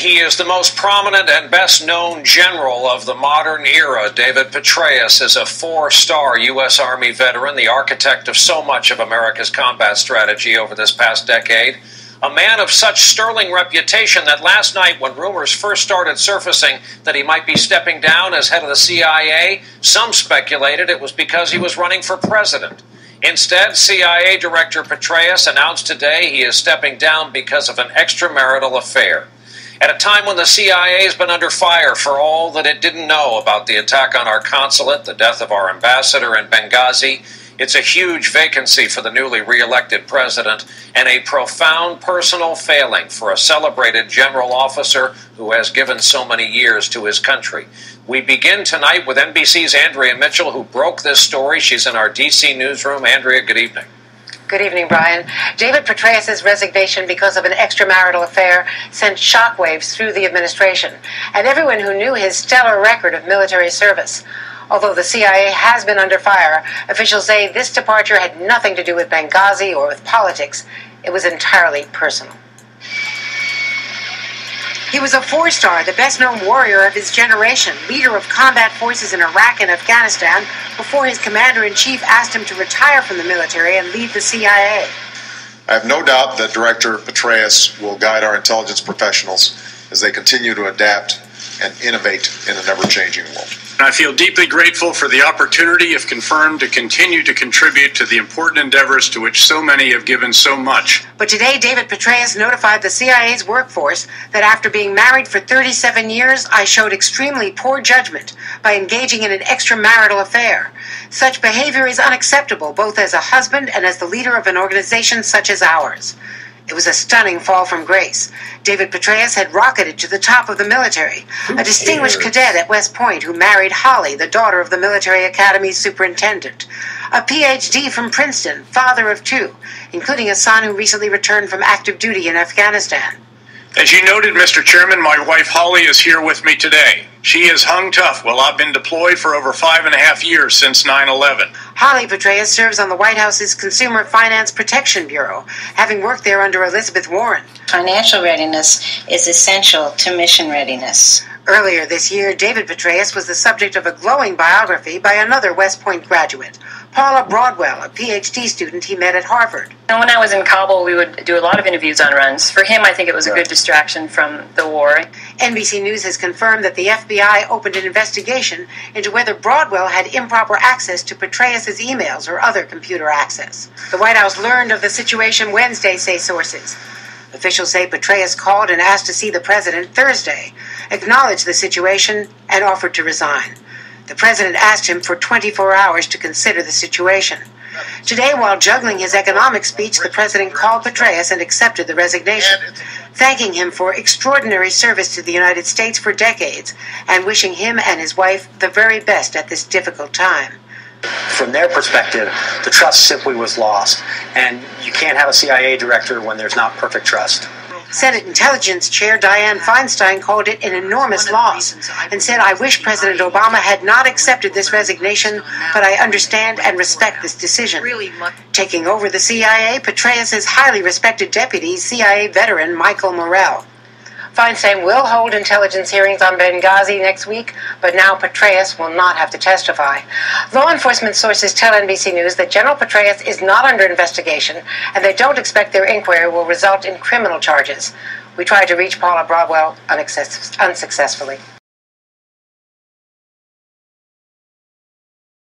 He is the most prominent and best-known general of the modern era. David Petraeus is a four-star U.S. Army veteran, the architect of so much of America's combat strategy over this past decade. A man of such sterling reputation that last night, when rumors first started surfacing that he might be stepping down as head of the CIA, some speculated it was because he was running for president. Instead, CIA Director Petraeus announced today he is stepping down because of an extramarital affair. At a time when the CIA has been under fire for all that it didn't know about the attack on our consulate, the death of our ambassador in Benghazi, it's a huge vacancy for the newly re-elected president and a profound personal failing for a celebrated general officer who has given so many years to his country. We begin tonight with NBC's Andrea Mitchell, who broke this story. She's in our D.C. newsroom. Andrea, good evening. Good evening, Brian. David Petraeus' resignation because of an extramarital affair sent shockwaves through the administration and everyone who knew his stellar record of military service. Although the CIA has been under fire, officials say this departure had nothing to do with Benghazi or with politics. It was entirely personal. He was a four-star, the best-known warrior of his generation, leader of combat forces in Iraq and Afghanistan, before his commander-in-chief asked him to retire from the military and leave the CIA. I have no doubt that Director Petraeus will guide our intelligence professionals as they continue to adapt and innovate in a never-changing world. I feel deeply grateful for the opportunity, if confirmed, to continue to contribute to the important endeavors to which so many have given so much. But today, David Petraeus notified the CIA's workforce that after being married for 37 years, I showed extremely poor judgment by engaging in an extramarital affair. Such behavior is unacceptable, both as a husband and as the leader of an organization such as ours. It was a stunning fall from grace. David Petraeus had rocketed to the top of the military, a distinguished cadet at West Point who married Holly, the daughter of the military academy's superintendent. A PhD from Princeton, father of two, including a son who recently returned from active duty in Afghanistan. As you noted, Mr. Chairman, my wife Holly is here with me today. She has hung tough while I've been deployed for over 5.5 years since 9/11. Holly Petraeus serves on the White House's Consumer Finance Protection Bureau, having worked there under Elizabeth Warren. Financial readiness is essential to mission readiness. Earlier this year, David Petraeus was the subject of a glowing biography by another West Point graduate, Paula Broadwell, a PhD student he met at Harvard. And when I was in Kabul, we would do a lot of interviews on runs. For him, I think it was a good distraction from the war. NBC News has confirmed that the FBI opened an investigation into whether Broadwell had improper access to Petraeus' emails or other computer access. The White House learned of the situation Wednesday, say sources. Officials say Petraeus called and asked to see the president Thursday, acknowledged the situation, and offered to resign. The president asked him for 24 hours to consider the situation. Today, while juggling his economic speech, the president called Petraeus and accepted the resignation, thanking him for extraordinary service to the United States for decades and wishing him and his wife the very best at this difficult time. From their perspective, the trust simply was lost, and you can't have a CIA director when there's not perfect trust. Senate Intelligence Chair Dianne Feinstein called it an enormous loss and said, "I wish President Obama had not accepted this resignation, but I understand and respect this decision." Taking over the CIA, Petraeus' highly respected deputy, CIA veteran Michael Morrell. Feinstein will hold intelligence hearings on Benghazi next week, but now Petraeus will not have to testify. Law enforcement sources tell NBC News that General Petraeus is not under investigation, and they don't expect their inquiry will result in criminal charges. We tried to reach Paula Broadwell unsuccessfully.